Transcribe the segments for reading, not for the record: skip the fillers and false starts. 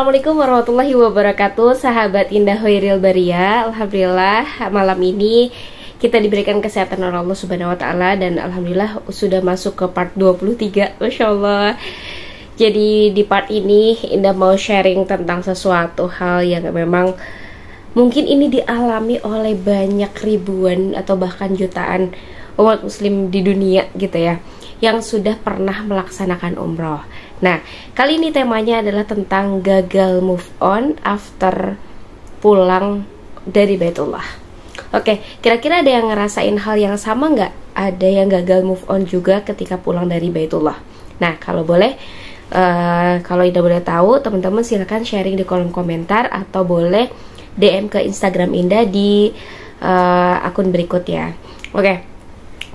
Assalamualaikum warahmatullahi wabarakatuh, sahabat indah Khairil Bariyah. Alhamdulillah malam ini kita diberikan kesehatan oleh Allah Subhanahu wa Ta'ala, dan alhamdulillah sudah masuk ke part 23. Masya Allah. Jadi di part ini Indah mau sharing tentang sesuatu hal yang memang mungkin ini dialami oleh banyak ribuan atau bahkan jutaan umat muslim di dunia gitu ya, yang sudah pernah melaksanakan umroh. Nah, kali ini temanya adalah tentang gagal move on after pulang dari Baitullah. Oke, kira-kira ada yang ngerasain hal yang sama nggak? Ada yang gagal move on juga ketika pulang dari Baitullah. Nah, kalau boleh, kalau Indah boleh tahu, teman-teman silahkan sharing di kolom komentar atau boleh DM ke Instagram Indah di akun berikut ya. Oke,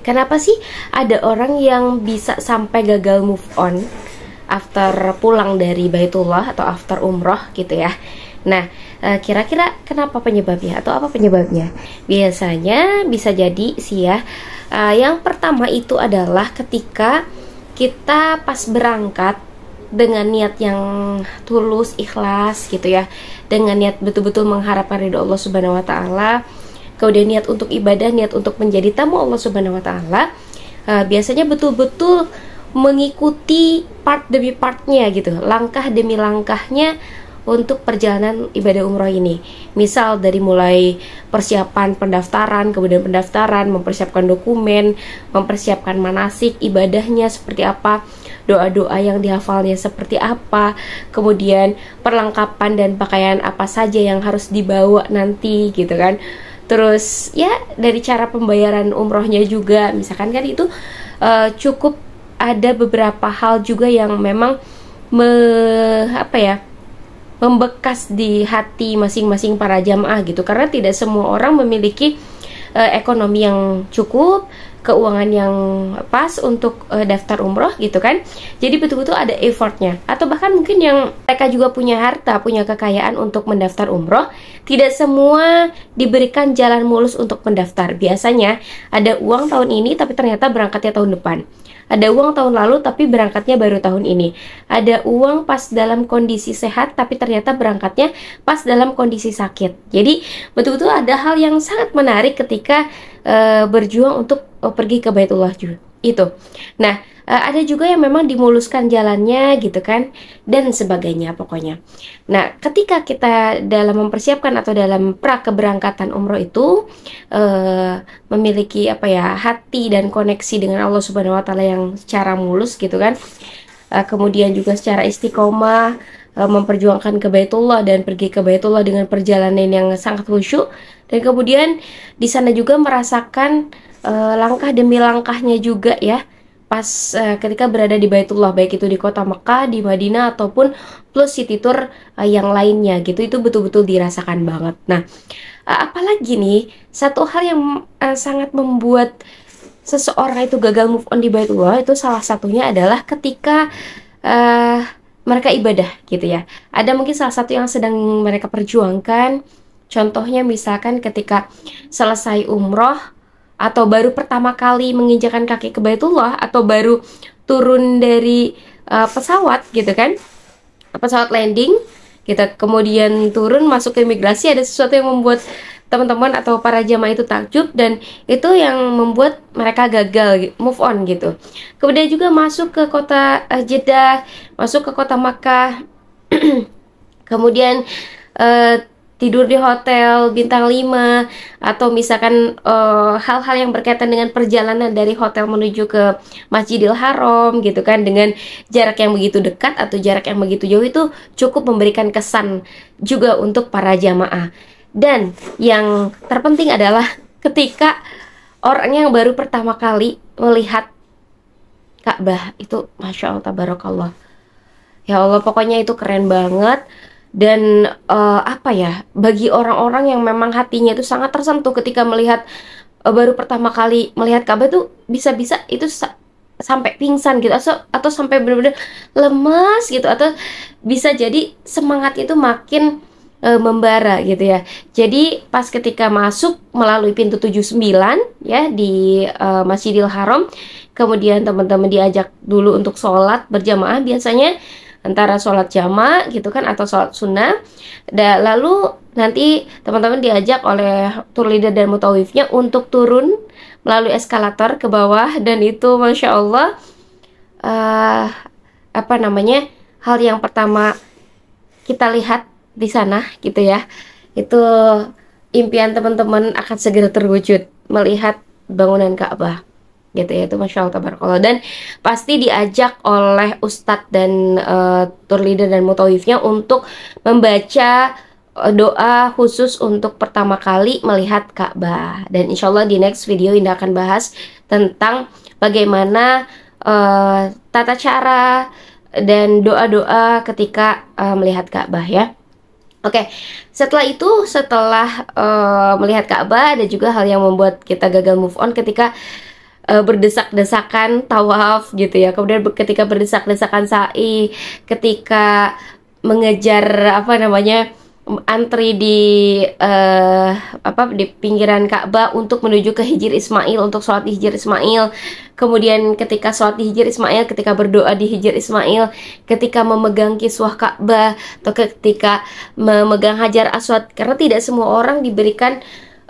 kenapa sih ada orang yang bisa sampai gagal move on after pulang dari Baitullah atau after umroh gitu ya? Nah, kira-kira kenapa penyebabnya atau apa penyebabnya? Biasanya bisa jadi sih ya, yang pertama itu adalah ketika kita pas berangkat dengan niat yang tulus, ikhlas gitu ya, dengan niat betul-betul mengharapkan ridho Allah Subhanahu wa Ta'ala, kemudian niat untuk ibadah, niat untuk menjadi tamu Allah Subhanahu wa Ta'ala, biasanya betul-betul mengikuti part demi partnya gitu, langkah demi langkahnya untuk perjalanan ibadah umroh ini. Misal dari mulai persiapan pendaftaran, kemudian pendaftaran, mempersiapkan dokumen, mempersiapkan manasik ibadahnya seperti apa, doa-doa yang dihafalnya seperti apa, kemudian perlengkapan dan pakaian apa saja yang harus dibawa nanti gitu kan. Terus ya dari cara pembayaran umrohnya juga, misalkan kan itu cukup ada beberapa hal juga yang memang membekas di hati masing-masing para jamaah gitu, karena tidak semua orang memiliki ekonomi yang cukup, keuangan yang pas untuk daftar umroh gitu kan. Jadi betul-betul ada effortnya, atau bahkan mungkin yang mereka juga punya harta, punya kekayaan untuk mendaftar umroh, tidak semua diberikan jalan mulus untuk mendaftar. Biasanya ada uang tahun ini tapi ternyata berangkatnya tahun depan, ada uang tahun lalu tapi berangkatnya baru tahun ini, ada uang pas dalam kondisi sehat tapi ternyata berangkatnya pas dalam kondisi sakit. Jadi betul-betul ada hal yang sangat menarik ketika berjuang untuk pergi ke Baitullah juga itu. Nah, ada juga yang memang dimuluskan jalannya gitu kan, dan sebagainya pokoknya. Nah, ketika kita dalam mempersiapkan atau dalam pra keberangkatan umroh itu memiliki hati dan koneksi dengan Allah Subhanahu wa Ta'ala yang secara mulus gitu kan, kemudian juga secara istiqomah memperjuangkan ke Baitullah dan pergi ke Baitullah dengan perjalanan yang sangat khusyuk, dan kemudian di sana juga merasakan langkah demi langkahnya juga ya pas ketika berada di Baitullah, baik itu di kota Mekah, di Madinah, ataupun plus city tour yang lainnya gitu, itu betul-betul dirasakan banget. Nah, apalagi nih satu hal yang sangat membuat seseorang itu gagal move on di Baitullah, itu salah satunya adalah ketika mereka ibadah gitu ya. Ada mungkin salah satu yang sedang mereka perjuangkan, contohnya misalkan ketika selesai umroh atau baru pertama kali menginjakan kaki ke Baitullah, atau baru turun dari pesawat gitu kan, pesawat landing gitu, kemudian turun masuk ke imigrasi, ada sesuatu yang membuat teman-teman atau para jamaah itu takjub, dan itu yang membuat mereka gagal move on gitu. Kemudian juga masuk ke kota Jeddah, masuk ke kota Makkah kemudian tidur di hotel bintang 5, atau misalkan hal-hal yang berkaitan dengan perjalanan dari hotel menuju ke Masjidil Haram gitu kan, dengan jarak yang begitu dekat atau jarak yang begitu jauh, itu cukup memberikan kesan juga untuk para jamaah. Dan yang terpenting adalah ketika orang yang baru pertama kali melihat Ka'bah itu, Masya Allah, tabarakallah, ya Allah, pokoknya itu keren banget. Dan bagi orang-orang yang memang hatinya itu sangat tersentuh ketika melihat baru pertama kali melihat Ka'bah, itu bisa-bisa itu sampai pingsan gitu, atau sampai benar-benar lemas gitu, atau bisa jadi semangat itu makin membara gitu ya. Jadi pas ketika masuk melalui pintu 79 ya di Masjidil Haram, kemudian teman-teman diajak dulu untuk sholat berjamaah. Biasanya antara sholat jama gitu kan atau sholat sunnah. Lalu nanti teman-teman diajak oleh tour leader dan mutawifnya untuk turun melalui eskalator ke bawah, dan itu masya Allah apa namanya, hal yang pertama kita lihat di sana gitu ya, itu impian teman-teman akan segera terwujud melihat bangunan Ka'bah gitu ya. Itu masya Allah tabarakallah, dan pasti diajak oleh ustadz dan tour leader dan mutawifnya untuk membaca doa khusus untuk pertama kali melihat Ka'bah. Dan insya Allah di next video Indah akan bahas tentang bagaimana tata cara dan doa-doa ketika melihat Ka'bah ya. Oke, setelah itu, setelah melihat Ka'bah, ada juga hal yang membuat kita gagal move on ketika berdesak-desakan tawaf gitu ya. Kemudian ketika berdesak-desakan sa'i, ketika mengejar apa namanya, antri di di pinggiran Ka'bah untuk menuju ke Hijr Ismail untuk sholat di Hijr Ismail. Kemudian ketika sholat di Hijr Ismail, ketika berdoa di Hijr Ismail, ketika memegang kiswah Ka'bah, atau ketika memegang Hajar Aswad, karena tidak semua orang diberikan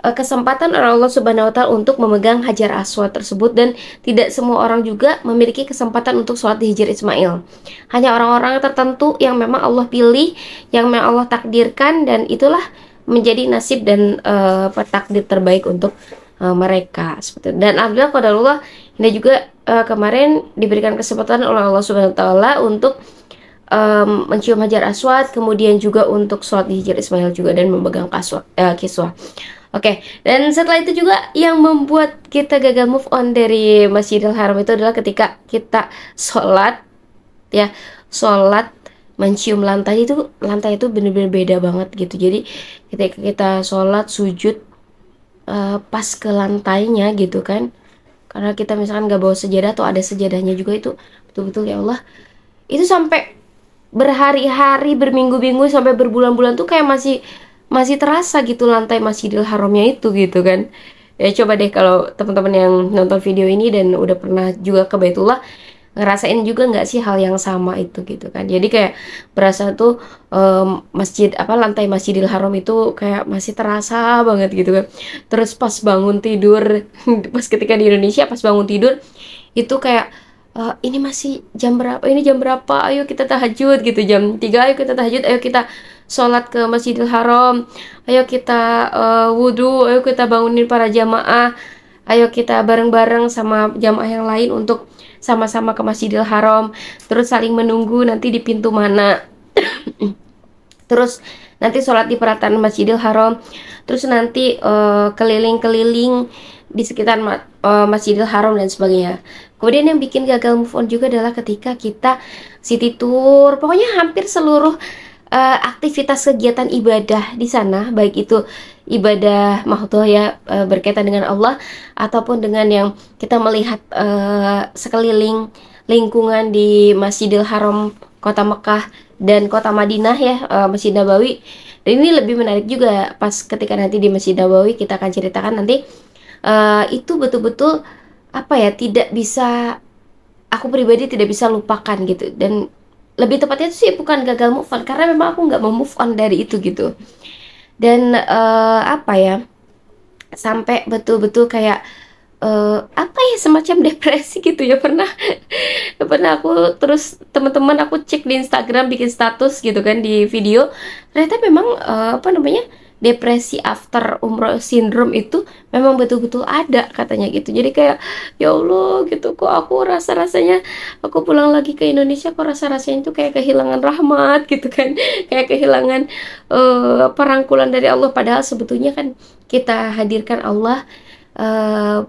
kesempatan oleh Allah Subhanahu wa Ta'ala untuk memegang Hajar Aswad tersebut, dan tidak semua orang juga memiliki kesempatan untuk sholat di Hijr Ismail. Hanya orang-orang tertentu yang memang Allah pilih, yang memang Allah takdirkan, dan itulah menjadi nasib dan takdir terbaik untuk mereka seperti itu. Dan alhamdulillah qadarullah, ini juga kemarin diberikan kesempatan oleh Allah Subhanahu wa Ta'ala untuk mencium Hajar Aswad, kemudian juga untuk sholat di Hijr Ismail juga, dan memegang kiswah. Oke, dan setelah itu juga yang membuat kita gagal move on dari Masjidil Haram itu adalah ketika kita sholat ya, sholat mencium lantai itu benar-benar beda banget gitu. Jadi ketika kita sholat sujud pas ke lantainya gitu kan, karena kita misalkan nggak bawa sejadah atau ada sejadahnya juga, itu betul-betul ya Allah, itu sampai berhari-hari, berminggu-minggu, sampai berbulan-bulan tuh kayak masih terasa gitu lantai Masjidil Haramnya itu gitu kan. Ya coba deh kalau teman-teman yang nonton video ini dan udah pernah juga ke Baitullah, ngerasain juga nggak sih hal yang sama itu gitu kan. Jadi kayak berasa tuh lantai Masjidil Haram itu kayak masih terasa banget gitu kan. Terus pas bangun tidur pas ketika di Indonesia pas bangun tidur itu kayak ini masih jam berapa? Ini jam berapa? Ayo kita tahajud gitu, jam 3 ayo kita tahajud, ayo kita sholat ke Masjidil Haram, ayo kita wudhu, ayo kita bangunin para jamaah, ayo kita bareng-bareng sama jamaah yang lain untuk sama-sama ke Masjidil Haram, terus saling menunggu nanti di pintu mana, terus nanti sholat di peratan Masjidil Haram, terus nanti keliling-keliling di sekitar Masjidil Haram dan sebagainya. Kemudian yang bikin gagal move on juga adalah ketika kita city tour, pokoknya hampir seluruh aktivitas kegiatan ibadah di sana, baik itu ibadah mahdhah ya, berkaitan dengan Allah, ataupun dengan yang kita melihat sekeliling lingkungan di Masjidil Haram, kota Mekah dan kota Madinah ya, Masjid Nabawi. Dan ini lebih menarik juga pas ketika nanti di Masjid Nabawi kita akan ceritakan nanti, itu betul-betul apa ya, tidak bisa, aku pribadi tidak bisa lupakan gitu. Dan lebih tepatnya itu sih bukan gagal move on, karena memang aku nggak mau move on dari itu gitu. Dan apa ya, sampai betul-betul kayak apa ya, semacam depresi gitu ya. Pernah aku, terus teman-teman aku cek di Instagram, bikin status gitu kan di video, ternyata memang apa namanya, depresi after umroh syndrome itu memang betul-betul ada katanya gitu. Jadi kayak ya Allah gitu, kok aku rasanya aku pulang lagi ke Indonesia kok rasanya itu kayak kehilangan rahmat gitu kan, kayak kehilangan perangkulan dari Allah. Padahal sebetulnya kan kita hadirkan Allah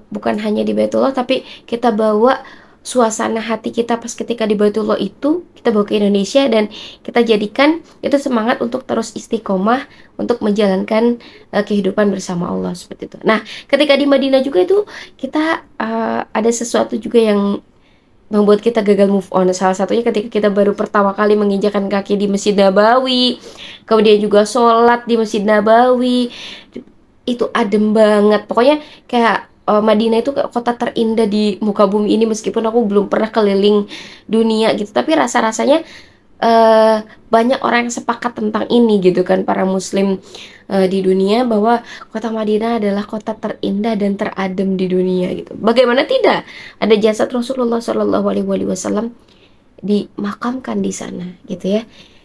bukan hanya di Baitullah, tapi kita bawa suasana hati kita pas ketika di Baitullah itu, kita bawa ke Indonesia, dan kita jadikan itu semangat untuk terus istiqomah untuk menjalankan kehidupan bersama Allah seperti itu. Nah, ketika di Madinah juga itu kita ada sesuatu juga yang membuat kita gagal move on. Salah satunya ketika kita baru pertama kali menginjakan kaki di Masjid Nabawi, kemudian juga sholat di Masjid Nabawi, itu adem banget. Pokoknya kayak Madinah itu kota terindah di muka bumi ini, meskipun aku belum pernah keliling dunia gitu, tapi rasa-rasanya banyak orang yang sepakat tentang ini gitu kan, para muslim di dunia, bahwa kota Madinah adalah kota terindah dan teradem di dunia gitu. Bagaimana tidak? Ada jasad Rasulullah Shallallahu Alaihi Wasallam dimakamkan di sana gitu ya.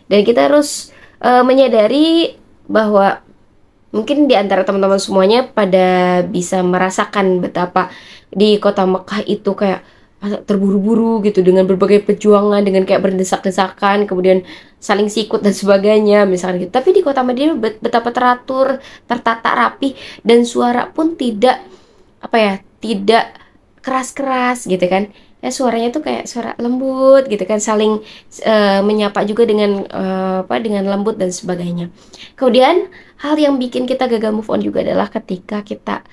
Dan kita harus menyadari bahwa mungkin di antara teman-teman semuanya pada bisa merasakan betapa di kota Mekah itu kayak terburu-buru gitu, dengan berbagai perjuangan, dengan kayak berdesak-desakan, kemudian saling sikut dan sebagainya misalkan gitu. Tapi di kota Madinah betapa teratur, tertata rapi, dan suara pun tidak, apa ya, tidak keras-keras gitu kan. Ya, suaranya tuh kayak suara lembut gitu kan, saling menyapa juga dengan dengan lembut dan sebagainya. Kemudian hal yang bikin kita gagal move on juga adalah ketika kita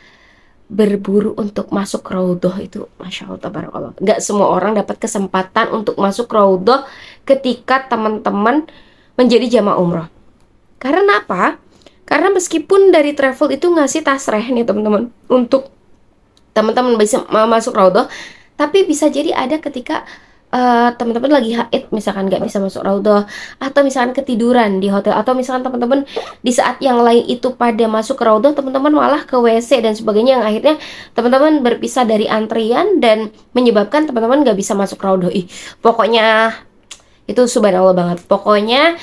berburu untuk masuk raudhah itu, masya Allah tabarakallah. Nggak semua orang dapat kesempatan untuk masuk raudhah ketika teman-teman menjadi jamaah umroh. Karena apa? Karena meskipun dari travel itu ngasih tasreh nih teman-teman untuk teman-teman bisa masuk raudhah, tapi bisa jadi ada ketika teman-teman lagi haid misalkan nggak bisa masuk raudhah, atau misalkan ketiduran di hotel, atau misalkan teman-teman di saat yang lain itu pada masuk ke raudhah, teman-teman malah ke WC dan sebagainya, yang akhirnya teman-teman berpisah dari antrian dan menyebabkan teman-teman nggak bisa masuk raudhah. Pokoknya itu subhanallah banget. Pokoknya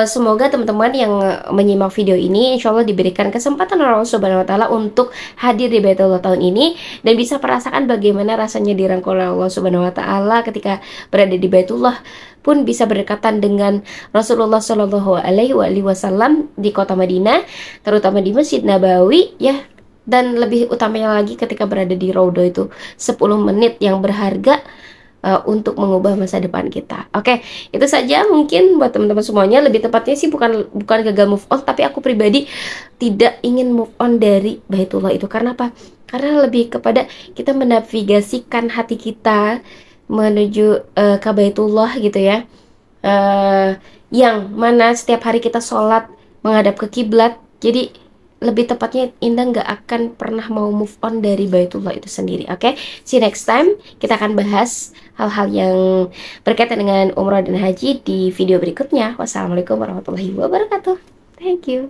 semoga teman-teman yang menyimak video ini insya Allah diberikan kesempatan oleh Allah Subhanahu Wa Taala untuk hadir di Baitullah tahun ini dan bisa merasakan bagaimana rasanya dirangkul oleh Allah Subhanahu Wa Taala ketika berada di Baitullah, pun bisa berdekatan dengan Rasulullah Shallallahu Alaihi Wasallam di kota Madinah, terutama di Masjid Nabawi ya. Dan lebih utamanya lagi ketika berada di Raudhah, itu 10 menit yang berharga untuk mengubah masa depan kita. Oke, itu saja mungkin buat teman-teman semuanya. Lebih tepatnya sih bukan gagal move on, tapi aku pribadi tidak ingin move on dari Baitullah itu. Karena apa? Karena lebih kepada kita menavigasikan hati kita menuju ke Baitullah gitu ya. Yang mana setiap hari kita sholat menghadap ke kiblat. Jadi lebih tepatnya Indah nggak akan pernah mau move on dari Baitullah itu sendiri. Oke, see you next time. Kita akan bahas hal-hal yang berkaitan dengan umrah dan haji di video berikutnya. Wassalamualaikum warahmatullahi wabarakatuh. Thank you.